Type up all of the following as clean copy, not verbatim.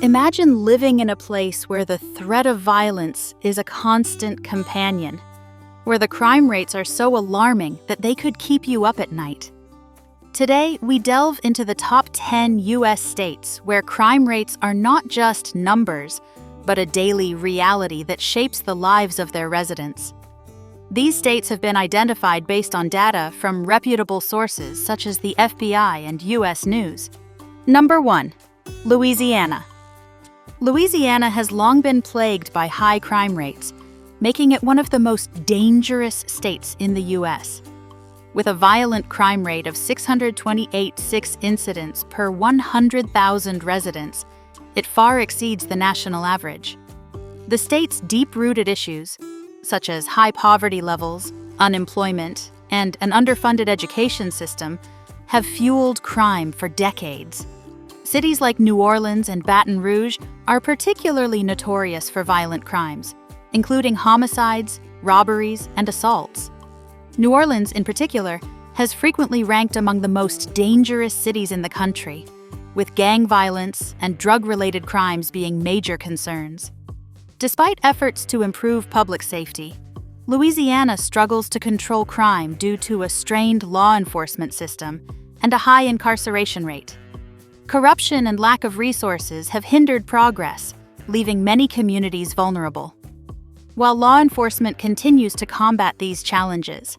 Imagine living in a place where the threat of violence is a constant companion, where the crime rates are so alarming that they could keep you up at night. Today, we delve into the top 10 U.S. states where crime rates are not just numbers, but a daily reality that shapes the lives of their residents. These states have been identified based on data from reputable sources such as the FBI and U.S. News. Number 1. Louisiana. Louisiana has long been plagued by high crime rates, making it one of the most dangerous states in the U.S. With a violent crime rate of 628 incidents per 100,000 residents, it far exceeds the national average. The state's deep-rooted issues, such as high poverty levels, unemployment, and an underfunded education system, have fueled crime for decades. Cities like New Orleans and Baton Rouge are particularly notorious for violent crimes, including homicides, robberies, and assaults. New Orleans, in particular, has frequently ranked among the most dangerous cities in the country, with gang violence and drug-related crimes being major concerns. Despite efforts to improve public safety, Louisiana struggles to control crime due to a strained law enforcement system and a high incarceration rate. Corruption and lack of resources have hindered progress, leaving many communities vulnerable. While law enforcement continues to combat these challenges,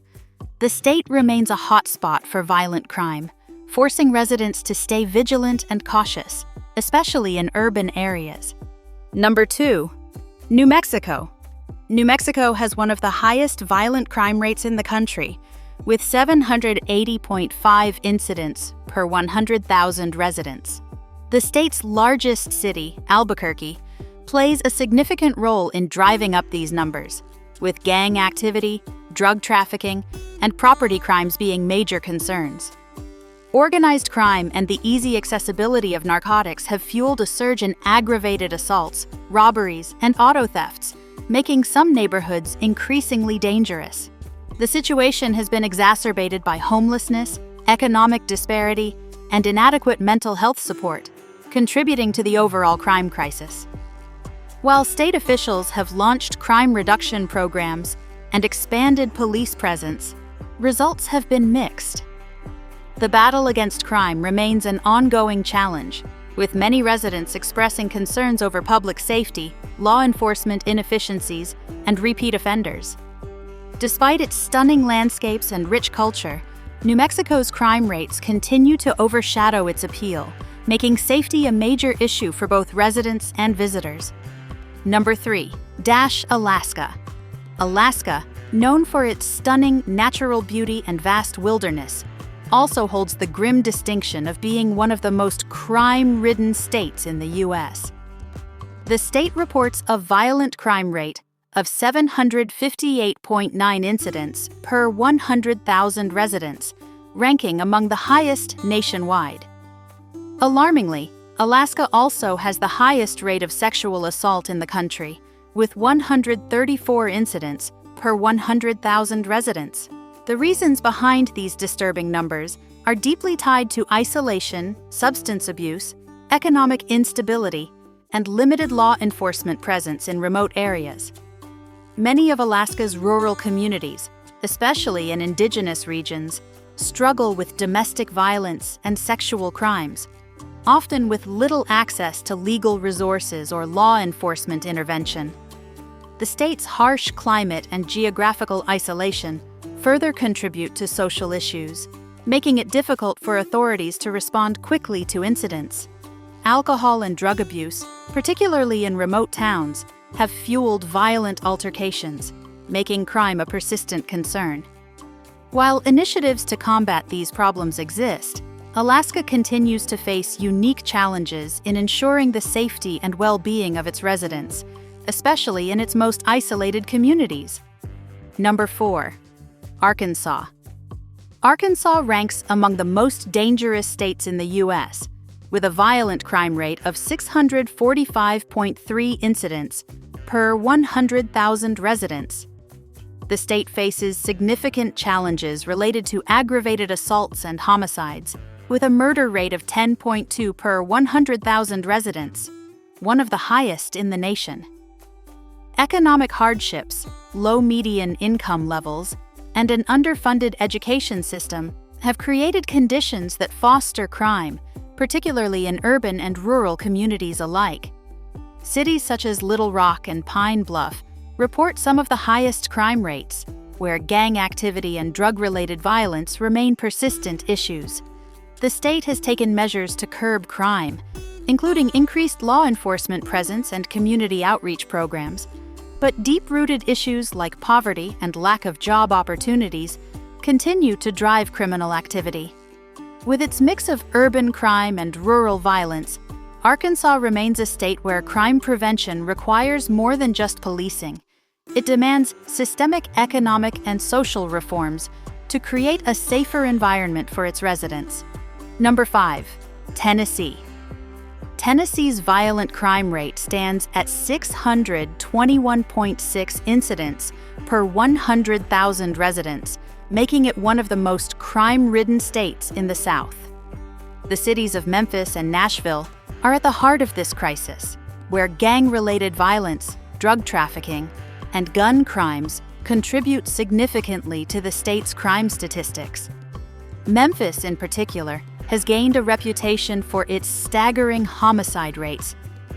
the state remains a hotspot for violent crime, forcing residents to stay vigilant and cautious, especially in urban areas. Number 2. New Mexico. New Mexico has one of the highest violent crime rates in the country, with 780.5 incidents per 100,000 residents. The state's largest city, Albuquerque, plays a significant role in driving up these numbers, with gang activity, drug trafficking, and property crimes being major concerns. Organized crime and the easy accessibility of narcotics have fueled a surge in aggravated assaults, robberies, and auto thefts, making some neighborhoods increasingly dangerous. The situation has been exacerbated by homelessness, economic disparity, and inadequate mental health support, contributing to the overall crime crisis. While state officials have launched crime reduction programs and expanded police presence, results have been mixed. The battle against crime remains an ongoing challenge, with many residents expressing concerns over public safety, law enforcement inefficiencies, and repeat offenders. Despite its stunning landscapes and rich culture, New Mexico's crime rates continue to overshadow its appeal, making safety a major issue for both residents and visitors. Number 3. Alaska. Alaska, known for its stunning natural beauty and vast wilderness, also holds the grim distinction of being one of the most crime-ridden states in the U.S. The state reports a violent crime rate of 758.9 incidents per 100,000 residents, ranking among the highest nationwide. Alarmingly, Alaska also has the highest rate of sexual assault in the country, with 134 incidents per 100,000 residents. The reasons behind these disturbing numbers are deeply tied to isolation, substance abuse, economic instability, and limited law enforcement presence in remote areas. Many of Alaska's rural communities, especially in indigenous regions, struggle with domestic violence and sexual crimes, often with little access to legal resources or law enforcement intervention. The state's harsh climate and geographical isolation further contribute to social issues, making it difficult for authorities to respond quickly to incidents. Alcohol and drug abuse, particularly in remote towns, have fueled violent altercations, making crime a persistent concern. While initiatives to combat these problems exist, Alaska continues to face unique challenges in ensuring the safety and well-being of its residents, especially in its most isolated communities. Number 4. Arkansas. Arkansas ranks among the most dangerous states in the U.S., with a violent crime rate of 645.3 incidents per 100,000 residents. The state faces significant challenges related to aggravated assaults and homicides, with a murder rate of 10.2 per 100,000 residents. one of the highest in the nation. Economic hardships, low median income levels, and an underfunded education system have created conditions that foster crime, particularly in urban and rural communities alike. Cities such as Little Rock and Pine Bluff report some of the highest crime rates, where gang activity and drug-related violence remain persistent issues. The state has taken measures to curb crime, including increased law enforcement presence and community outreach programs, but deep-rooted issues like poverty and lack of job opportunities continue to drive criminal activity. With its mix of urban crime and rural violence, Arkansas remains a state where crime prevention requires more than just policing. It demands systemic economic and social reforms to create a safer environment for its residents. Number 5. Tennessee. Tennessee's violent crime rate stands at 621.6 incidents per 100,000 residents, making it one of the most crime-ridden states in the South. The cities of Memphis and Nashville are at the heart of this crisis, where gang-related violence, drug trafficking, and gun crimes contribute significantly to the state's crime statistics. Memphis, in particular, has gained a reputation for its staggering homicide rates,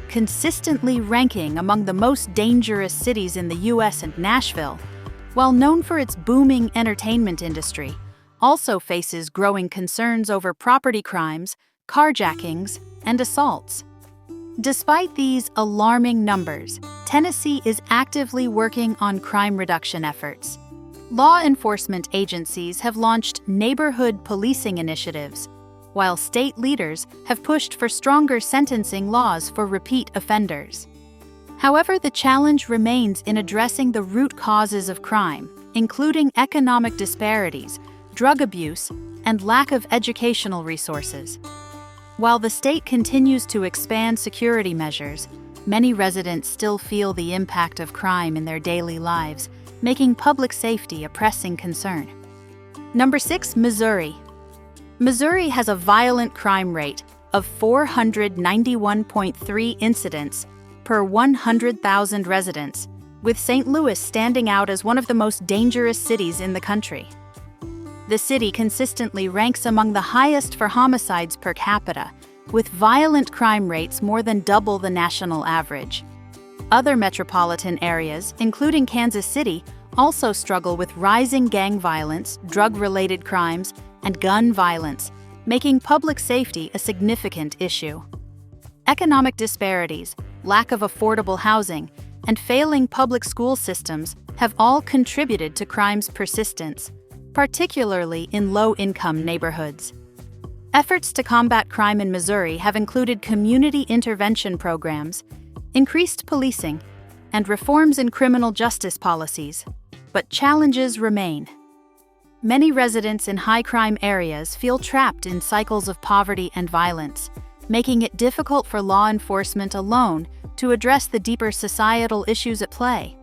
consistently ranking among the most dangerous cities in the U.S. and Nashville, while known for its booming entertainment industry, also faces growing concerns over property crimes, carjackings, and assaults. Despite these alarming numbers, Tennessee is actively working on crime reduction efforts. Law enforcement agencies have launched neighborhood policing initiatives, while state leaders have pushed for stronger sentencing laws for repeat offenders. However, the challenge remains in addressing the root causes of crime, including economic disparities, drug abuse, and lack of educational resources. While the state continues to expand security measures, many residents still feel the impact of crime in their daily lives, making public safety a pressing concern. Number 6. Missouri. Missouri has a violent crime rate of 491.3 incidents per 100,000 residents, with St. Louis standing out as one of the most dangerous cities in the country. The city consistently ranks among the highest for homicides per capita, with violent crime rates more than double the national average. Other metropolitan areas, including Kansas City, also struggle with rising gang violence, drug-related crimes, and gun violence, making public safety a significant issue. Economic disparities, lack of affordable housing, and failing public school systems have all contributed to crime's persistence, particularly in low-income neighborhoods. Efforts to combat crime in Missouri have included community intervention programs, increased policing, and reforms in criminal justice policies, but challenges remain. Many residents in high-crime areas feel trapped in cycles of poverty and violence, making it difficult for law enforcement alone to address the deeper societal issues at play.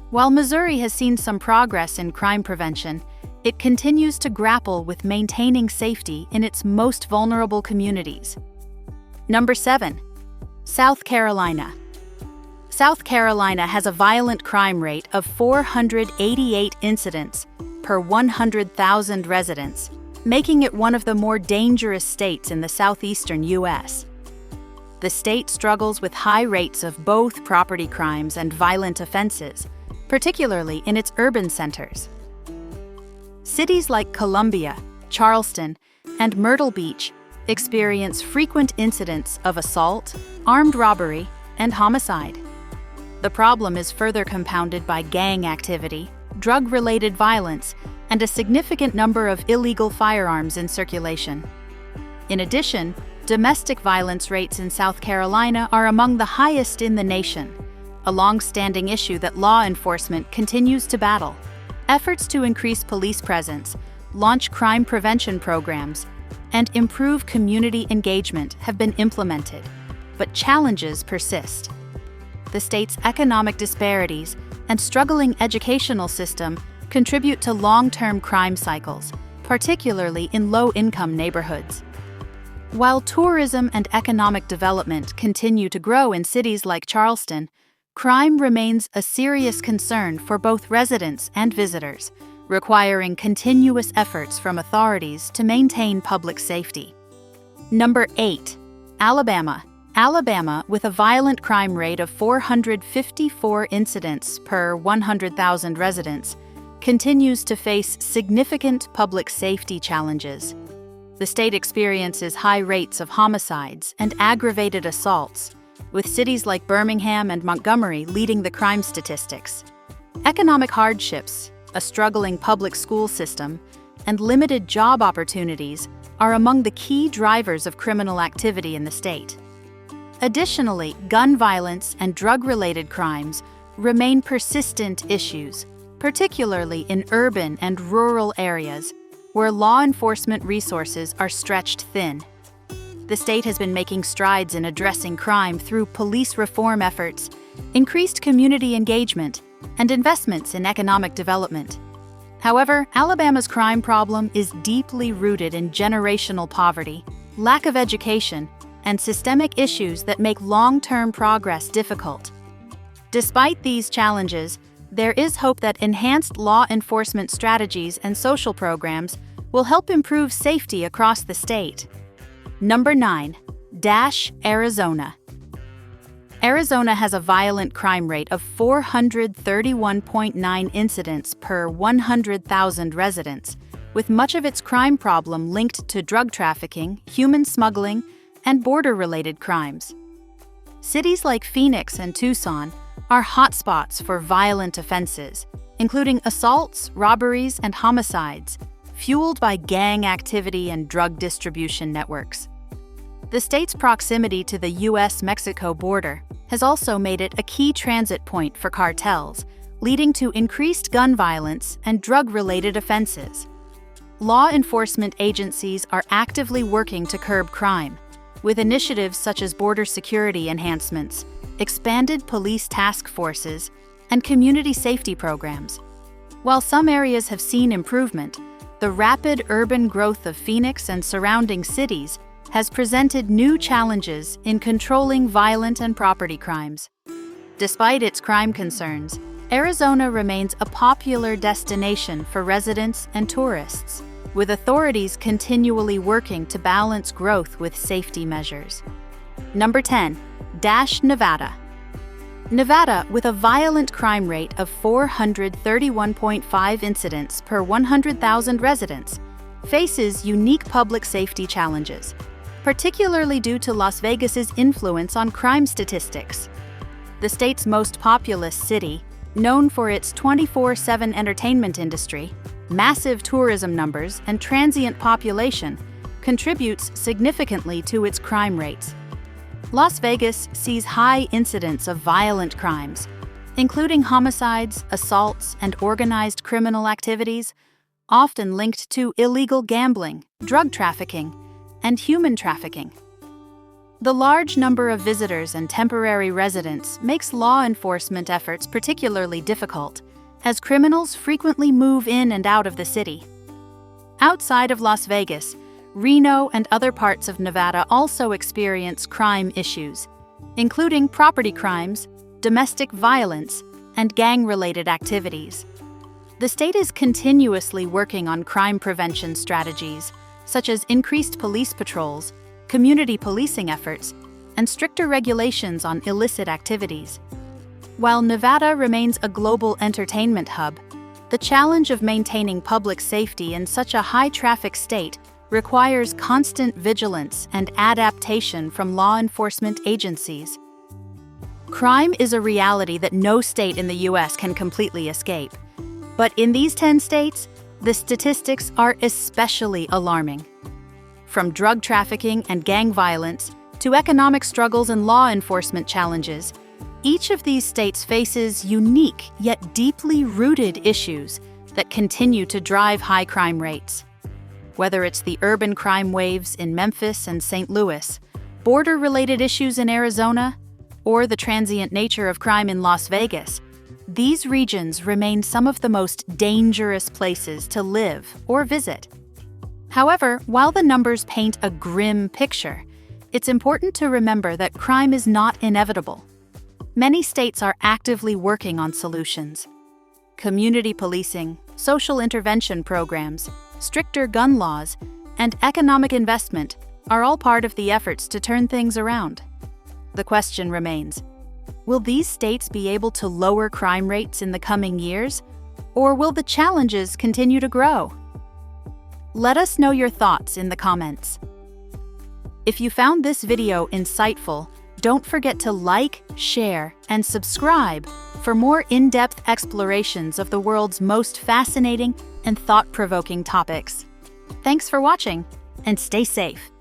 While Missouri has seen some progress in crime prevention, it continues to grapple with maintaining safety in its most vulnerable communities. Number 7. South Carolina. South Carolina has a violent crime rate of 488 incidents per 100,000 residents, making it one of the more dangerous states in the southeastern U.S. The state struggles with high rates of both property crimes and violent offenses, particularly in its urban centers. Cities like Columbia, Charleston, and Myrtle Beach experience frequent incidents of assault, armed robbery, and homicide. The problem is further compounded by gang activity, drug-related violence, and a significant number of illegal firearms in circulation. In addition, domestic violence rates in South Carolina are among the highest in the nation, a long-standing issue that law enforcement continues to battle. Efforts to increase police presence, launch crime prevention programs, and improve community engagement have been implemented, but challenges persist. The state's economic disparities and struggling educational system contribute to long-term crime cycles, particularly in low-income neighborhoods. While tourism and economic development continue to grow in cities like Charleston, crime remains a serious concern for both residents and visitors, requiring continuous efforts from authorities to maintain public safety. Number 8. Alabama. Alabama, with a violent crime rate of 454 incidents per 100,000 residents, continues to face significant public safety challenges. The state experiences high rates of homicides and aggravated assaults, with cities like Birmingham and Montgomery leading the crime statistics. Economic hardships, a struggling public school system, and limited job opportunities are among the key drivers of criminal activity in the state. Additionally, gun violence and drug-related crimes remain persistent issues, particularly in urban and rural areas where law enforcement resources are stretched thin. The state has been making strides in addressing crime through police reform efforts, increased community engagement, and investments in economic development. However, Alabama's crime problem is deeply rooted in generational poverty, lack of education, and systemic issues that make long-term progress difficult. Despite these challenges, there is hope that enhanced law enforcement strategies and social programs will help improve safety across the state. Number 9. Arizona. Arizona has a violent crime rate of 431.9 incidents per 100,000 residents, with much of its crime problem linked to drug trafficking, human smuggling, and border-related crimes. Cities like Phoenix and Tucson are hotspots for violent offenses, including assaults, robberies, and homicides, fueled by gang activity and drug distribution networks. The state's proximity to the U.S.-Mexico border has also made it a key transit point for cartels, leading to increased gun violence and drug-related offenses. Law enforcement agencies are actively working to curb crime, with initiatives such as border security enhancements, expanded police task forces, and community safety programs. While some areas have seen improvement, the rapid urban growth of Phoenix and surrounding cities has presented new challenges in controlling violent and property crimes. Despite its crime concerns, Arizona remains a popular destination for residents and tourists, with authorities continually working to balance growth with safety measures. Number 10. Nevada. Nevada, with a violent crime rate of 431.5 incidents per 100,000 residents, faces unique public safety challenges, particularly due to Las Vegas's influence on crime statistics. The state's most populous city, known for its 24/7 entertainment industry, massive tourism numbers, and transient population, contributes significantly to its crime rates. Las Vegas sees high incidents of violent crimes, including homicides, assaults, and organized criminal activities, often linked to illegal gambling, drug trafficking, and human trafficking. The large number of visitors and temporary residents makes law enforcement efforts particularly difficult, as criminals frequently move in and out of the city. Outside of Las Vegas, Reno and other parts of Nevada also experience crime issues, including property crimes, domestic violence, and gang-related activities. The state is continuously working on crime prevention strategies, such as increased police patrols, community policing efforts, and stricter regulations on illicit activities. While Nevada remains a global entertainment hub, the challenge of maintaining public safety in such a high-traffic state requires constant vigilance and adaptation from law enforcement agencies. Crime is a reality that no state in the U.S. can completely escape. But in these 10 states, the statistics are especially alarming. From drug trafficking and gang violence to economic struggles and law enforcement challenges, each of these states faces unique yet deeply rooted issues that continue to drive high crime rates. Whether it's the urban crime waves in Memphis and St. Louis, border-related issues in Arizona, or the transient nature of crime in Las Vegas, these regions remain some of the most dangerous places to live or visit. However, while the numbers paint a grim picture, it's important to remember that crime is not inevitable. Many states are actively working on solutions. Community policing, social intervention programs, stricter gun laws, and economic investment are all part of the efforts to turn things around. The question remains, will these states be able to lower crime rates in the coming years, or will the challenges continue to grow? Let us know your thoughts in the comments. If you found this video insightful, don't forget to like, share, and subscribe for more in-depth explorations of the world's most fascinating and thought-provoking topics. Thanks for watching, and stay safe.